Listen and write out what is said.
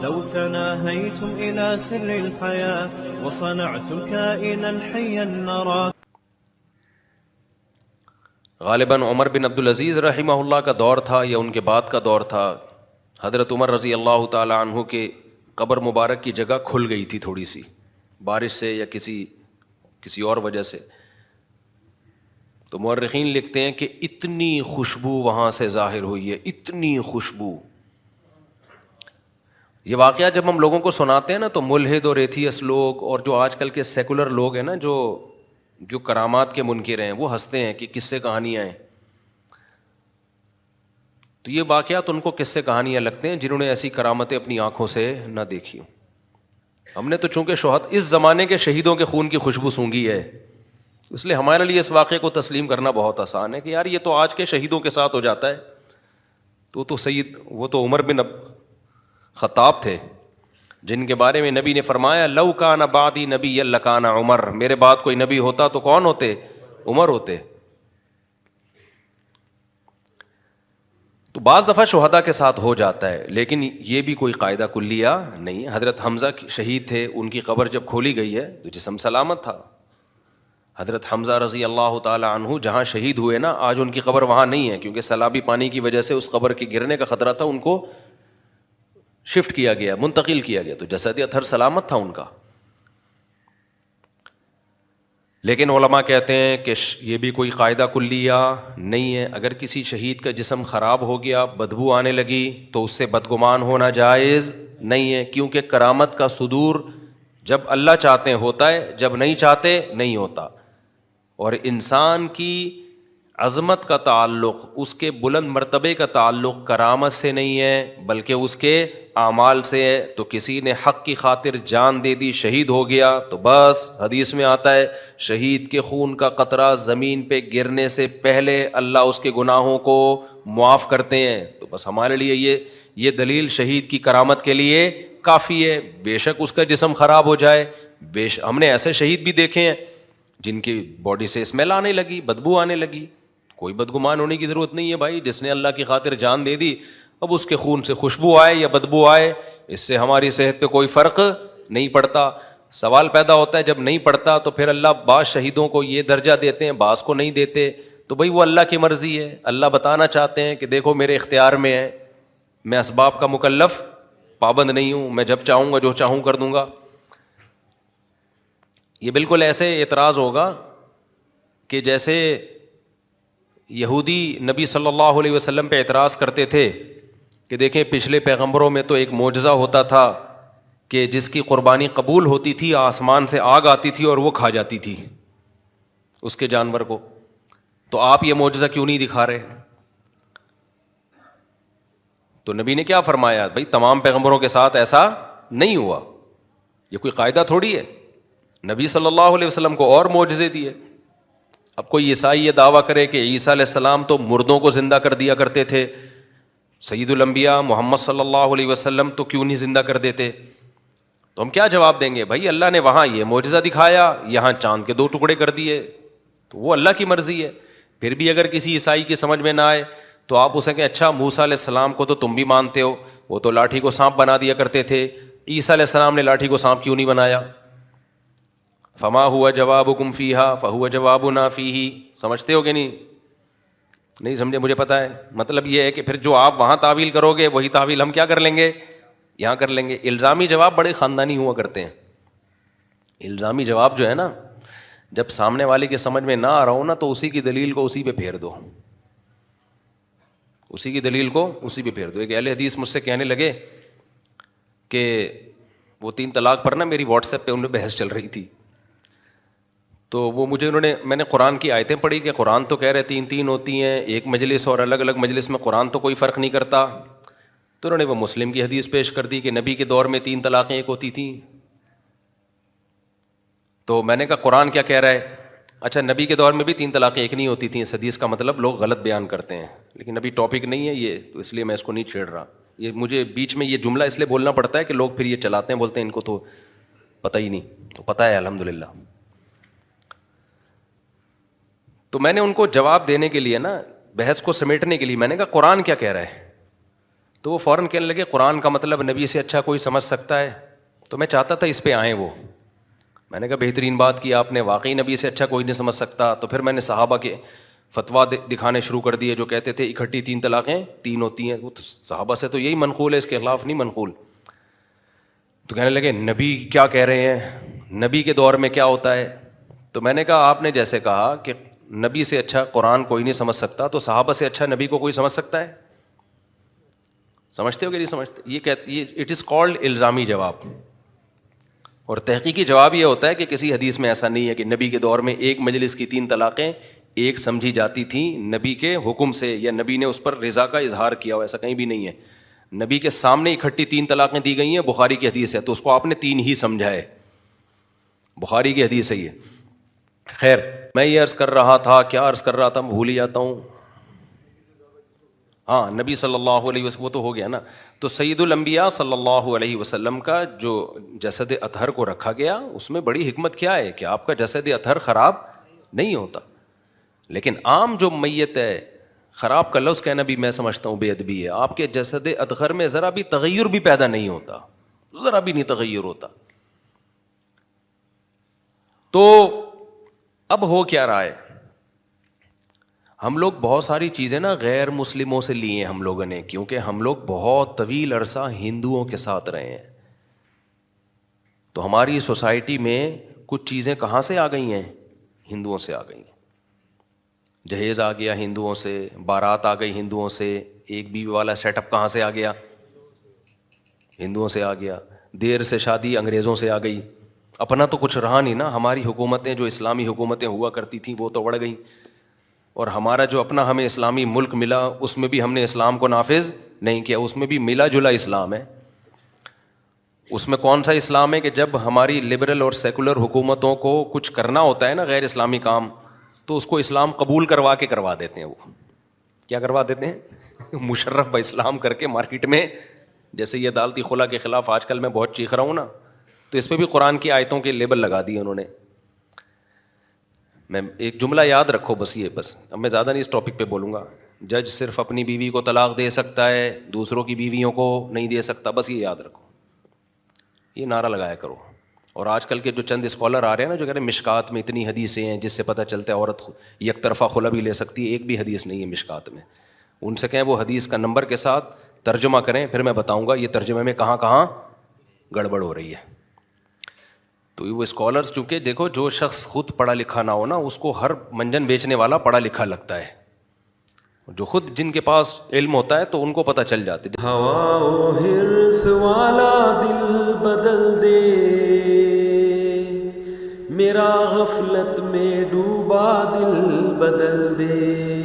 لو تناهيتم إلى سر الحياة وصنعتم كائنا حيا نرى. غالباً عمر بن عبدالعزیز رحمہ اللہ کا دور تھا یا ان کے بعد کا دور تھا. حضرت عمر رضی اللہ تعالی عنہ کے قبر مبارک کی جگہ کھل گئی تھی تھوڑی سی بارش سے یا کسی اور وجہ سے. تو مورخین لکھتے ہیں کہ اتنی خوشبو وہاں سے ظاہر ہوئی ہے, اتنی خوشبو. یہ واقعہ جب ہم لوگوں کو سناتے ہیں نا تو ملحد اور ایتھیس لوگ اور جو آج کل کے سیکولر لوگ ہیں نا جو کرامات کے منکر ہیں وہ ہنستے ہیں کہ قصے کہانیاں ہیں. تو یہ واقعات ان کو قصے کہانیاں لگتے ہیں جنہوں نے ایسی کرامتیں اپنی آنکھوں سے نہ دیکھی ہوں. ہم نے تو چونکہ اس زمانے کے شہیدوں کے خون کی خوشبو سونگھی ہے, اس لیے ہمارے لیے اس واقعے کو تسلیم کرنا بہت آسان ہے کہ یار یہ تو آج کے شہیدوں کے ساتھ ہو جاتا ہے. وہ تو عمر بن خطاب تھے جن کے بارے میں نبی نے فرمایا لو کان بعدی نبی لکان عمر, میرے بعد کوئی نبی ہوتا تو کون ہوتے؟ عمر ہوتے. تو بعض دفعہ شہداء کے ساتھ ہو جاتا ہے لیکن یہ بھی کوئی قاعدہ کلیہ نہیں ہے. حضرت حمزہ شہید تھے, ان کی قبر جب کھولی گئی ہے تو جسم سلامت تھا. حضرت حمزہ رضی اللہ تعالی عنہ جہاں شہید ہوئے نا, آج ان کی قبر وہاں نہیں ہے کیونکہ سیلابی پانی کی وجہ سے اس قبر کے گرنے کا خطرہ تھا, ان کو شفٹ کیا گیا, منتقل کیا گیا, تو جسدی اثر سلامت تھا ان کا. لیکن علماء کہتے ہیں کہ یہ بھی کوئی قاعدہ کلیہ نہیں ہے. اگر کسی شہید کا جسم خراب ہو گیا, بدبو آنے لگی, تو اس سے بدگمان ہونا جائز نہیں ہے, کیونکہ کرامت کا صدور جب اللہ چاہتے ہیں ہوتا ہے, جب نہیں چاہتے نہیں ہوتا. اور انسان کی عظمت کا تعلق, اس کے بلند مرتبے کا تعلق کرامت سے نہیں ہے بلکہ اس کے اعمال سے ہے. تو کسی نے حق کی خاطر جان دے دی, شہید ہو گیا, تو بس حدیث میں آتا ہے شہید کے خون کا قطرہ زمین پہ گرنے سے پہلے اللہ اس کے گناہوں کو معاف کرتے ہیں. تو بس ہمارے لیے یہ دلیل شہید کی کرامت کے لیے کافی ہے. بے شک اس کا جسم خراب ہو جائے, ہم نے ایسے شہید بھی دیکھے ہیں جن کی باڈی سے اسمیل آنے لگی, بدبو آنے لگی. کوئی بدگمان ہونے کی ضرورت نہیں ہے بھائی, جس نے اللہ کی خاطر جان دے دی, اب اس کے خون سے خوشبو آئے یا بدبو آئے اس سے ہماری صحت پہ کوئی فرق نہیں پڑتا. سوال پیدا ہوتا ہے جب نہیں پڑتا تو پھر اللہ بعض شہیدوں کو یہ درجہ دیتے ہیں, بعض کو نہیں دیتے. تو بھائی وہ اللہ کی مرضی ہے, اللہ بتانا چاہتے ہیں کہ دیکھو میرے اختیار میں ہے, میں اسباب کا مکلف پابند نہیں ہوں, میں جب چاہوں گا جو چاہوں کر دوں گا. یہ بالکل ایسے اعتراض ہوگا کہ جیسے یہودی نبی صلی اللہ علیہ وسلم پہ اعتراض کرتے تھے کہ دیکھیں پچھلے پیغمبروں میں تو ایک معجزہ ہوتا تھا کہ جس کی قربانی قبول ہوتی تھی آسمان سے آگ آتی تھی اور وہ کھا جاتی تھی اس کے جانور کو, تو آپ یہ معجزہ کیوں نہیں دکھا رہے؟ تو نبی نے کیا فرمایا, بھائی تمام پیغمبروں کے ساتھ ایسا نہیں ہوا, یہ کوئی قاعدہ تھوڑی ہے. نبی صلی اللہ علیہ وسلم کو اور معجزے دیے. اب کوئی عیسائی یہ دعویٰ کرے کہ عیسیٰ علیہ السلام تو مردوں کو زندہ کر دیا کرتے تھے, سید الانبیاء محمد صلی اللہ علیہ وسلم تو کیوں نہیں زندہ کر دیتے؟ تو ہم کیا جواب دیں گے؟ بھائی اللہ نے وہاں یہ معجزہ دکھایا, یہاں چاند کے 2 ٹکڑے کر دیے, تو وہ اللہ کی مرضی ہے. پھر بھی اگر کسی عیسائی کی سمجھ میں نہ آئے تو آپ اسے کہیں اچھا موسیٰ علیہ السلام کو تو تم بھی مانتے ہو, وہ تو لاٹھی کو سانپ بنا دیا کرتے تھے, عیسیٰ علیہ السلام نے لاٹھی کو سانپ کیوں نہیں بنایا؟ فما ہوا جوابکم فیہا فہو جوابنا فیہ. سمجھتے ہو کہ نہیں سمجھے؟ مجھے پتہ ہے. مطلب یہ ہے کہ پھر جو آپ وہاں تعویل کرو گے وہی تعویل ہم کیا کر لیں گے, یہاں کر لیں گے. الزامی جواب بڑے خاندانی ہوا کرتے ہیں. الزامی جواب جو ہے نا, جب سامنے والے کی سمجھ میں نہ آ رہا ہو نا تو اسی کی دلیل کو اسی پہ پھیر دو, اسی کی دلیل کو اسی پہ پھیر دو. ایک اہل حدیث مجھ سے کہنے لگے کہ وہ 3 طلاق پر نا میری واٹس ایپ پہ ان میں بحث چل رہی تھی, تو وہ میں نے قرآن کی آیتیں پڑھی کہ قرآن تو کہہ رہے 3 ہوتی ہیں, ایک مجلس اور الگ الگ مجلس میں قرآن تو کوئی فرق نہیں کرتا. تو انہوں نے وہ مسلم کی حدیث پیش کر دی کہ نبی کے دور میں 3 طلاقیں ایک ہوتی تھیں. تو میں نے کہا قرآن کیا کہہ رہا ہے؟ اچھا نبی کے دور میں بھی 3 طلاقیں ایک نہیں ہوتی تھیں, اس حدیث کا مطلب لوگ غلط بیان کرتے ہیں, لیکن ابھی ٹاپک نہیں ہے یہ, تو اس لیے میں اس کو نہیں چھیڑ رہا. یہ مجھے بیچ میں یہ جملہ اس لیے بولنا پڑتا ہے کہ لوگ پھر یہ چلاتے ہیں, بولتے ہیں ان کو تو پتہ ہی نہیں. تو پتہ ہے الحمدللہ. تو میں نے ان کو جواب دینے کے لیے نا, بحث کو سمیٹنے کے لیے میں نے کہا قرآن کیا کہہ رہا ہے؟ تو وہ فوراً کہنے لگے قرآن کا مطلب نبی سے اچھا کوئی سمجھ سکتا ہے؟ تو میں چاہتا تھا اس پہ آئیں وہ. میں نے کہا بہترین بات کی آپ نے, واقعی نبی سے اچھا کوئی نہیں سمجھ سکتا. تو پھر میں نے صحابہ کے فتویٰ دکھانے شروع کر دیے جو کہتے تھے اکٹھی 3 طلاقیں 3 ہوتی ہیں. وہ تو صحابہ سے تو یہی منقول ہے, اس کے خلاف نہیں منقول. تو کہنے لگے نبی کیا کہہ رہے ہیں, نبی کے دور میں کیا ہوتا ہے؟ تو میں نے کہا آپ نے جیسے کہا کہ نبی سے اچھا قرآن کوئی نہیں سمجھ سکتا, تو صحابہ سے اچھا نبی کو کوئی سمجھ سکتا ہے؟ سمجھتے ہو کہ نہیں سمجھتے؟ یہ کہتی ہے اٹ از کالڈ الزامی جواب. اور تحقیقی جواب یہ ہوتا ہے کہ کسی حدیث میں ایسا نہیں ہے کہ نبی کے دور میں ایک مجلس کی 3 طلاقیں ایک سمجھی جاتی تھیں نبی کے حکم سے, یا نبی نے اس پر رضا کا اظہار کیا ہو, ایسا کہیں بھی نہیں ہے. نبی کے سامنے اکٹھی 3 طلاقیں دی گئی ہیں, بخاری کی حدیث ہے, تو اس کو آپ نے 3 ہی سمجھا ہے, بخاری کی حدیث ہے یہ. خیر, میں یہ عرض کر رہا تھا, کیا عرض کر رہا تھا, میں بھول ہی جاتا ہوں. ہاں, نبی صلی اللہ علیہ وسلم, وہ تو ہو گیا نا. تو سید الانبیاء صلی اللہ علیہ وسلم کا جو جسد اطہر کو رکھا گیا, اس میں بڑی حکمت کیا ہے کہ آپ کا جسد اطہر خراب نہیں ہوتا. لیکن عام جو میت ہے, خراب کا لفظ کہنا بھی میں سمجھتا ہوں بے ادبی ہے. آپ کے جسد اطہر میں ذرا بھی تغیر بھی پیدا نہیں ہوتا, ذرا بھی نہیں تغیر ہوتا. تو اب ہو کیا رہا ہے, ہم لوگ بہت ساری چیزیں نا غیر مسلموں سے لی ہیں ہم لوگوں نے, کیونکہ ہم لوگ بہت طویل عرصہ ہندوؤں کے ساتھ رہے ہیں. تو ہماری سوسائٹی میں کچھ چیزیں کہاں سے آ گئی ہیں؟ ہندوؤں سے آ گئی ہیں. جہیز آ گیا ہندوؤں سے, بارات آ گئی ہندوؤں سے, ایک بیوی والا سیٹ اپ کہاں سے آ گیا؟ ہندوؤں سے آ گیا. دیر سے شادی انگریزوں سے آ گئی. اپنا تو کچھ رہا نہیں نا, ہماری حکومتیں جو اسلامی حکومتیں ہوا کرتی تھیں وہ تو بڑھ گئیں, اور ہمارا جو اپنا ہمیں اسلامی ملک ملا اس میں بھی ہم نے اسلام کو نافذ نہیں کیا. اس میں بھی ملا جلا اسلام ہے. اس میں کون سا اسلام ہے کہ جب ہماری لبرل اور سیکولر حکومتوں کو کچھ کرنا ہوتا ہے نا غیر اسلامی کام, تو اس کو اسلام قبول کروا کے کروا دیتے ہیں. وہ کیا کروا دیتے ہیں؟ مشرف اسلام کر کے مارکیٹ میں, جیسے یہ عدالتی خلا کے خلاف آج کل میں بہت چیخ رہا ہوں نا, تو اس پہ بھی قرآن کی آیتوں کے لیبل لگا دیے انہوں نے. میں ایک جملہ یاد رکھو بس, یہ بس, اب میں زیادہ نہیں اس ٹاپک پہ بولوں گا. جج صرف اپنی بیوی کو طلاق دے سکتا ہے, دوسروں کی بیویوں کو نہیں دے سکتا, بس یہ یاد رکھو, یہ نعرہ لگایا کرو. اور آج کل کے جو چند اسکالر آ رہے ہیں نا جو کہہ رہے ہیں مشکات میں اتنی حدیثیں ہیں جس سے پتہ چلتا ہے عورت یک طرفہ خلا بھی لے سکتی ہے, ایک بھی حدیث نہیں ہے مشکات میں. ان سے کہیں وہ حدیث کا نمبر کے ساتھ ترجمہ کریں, پھر میں بتاؤں گا یہ ترجمے میں کہاں کہاں گڑبڑ ہو رہی ہے. تو وہ اسکالرس, چونکہ دیکھو جو شخص خود پڑھا لکھا نہ ہو نا, اس کو ہر منجن بیچنے والا پڑھا لکھا لگتا ہے. جو خود جن کے پاس علم ہوتا ہے تو ان کو پتہ چل جاتے. ہوا و حرص والا دل بدل دے, میرا غفلت میں ڈوبا دل بدل دے.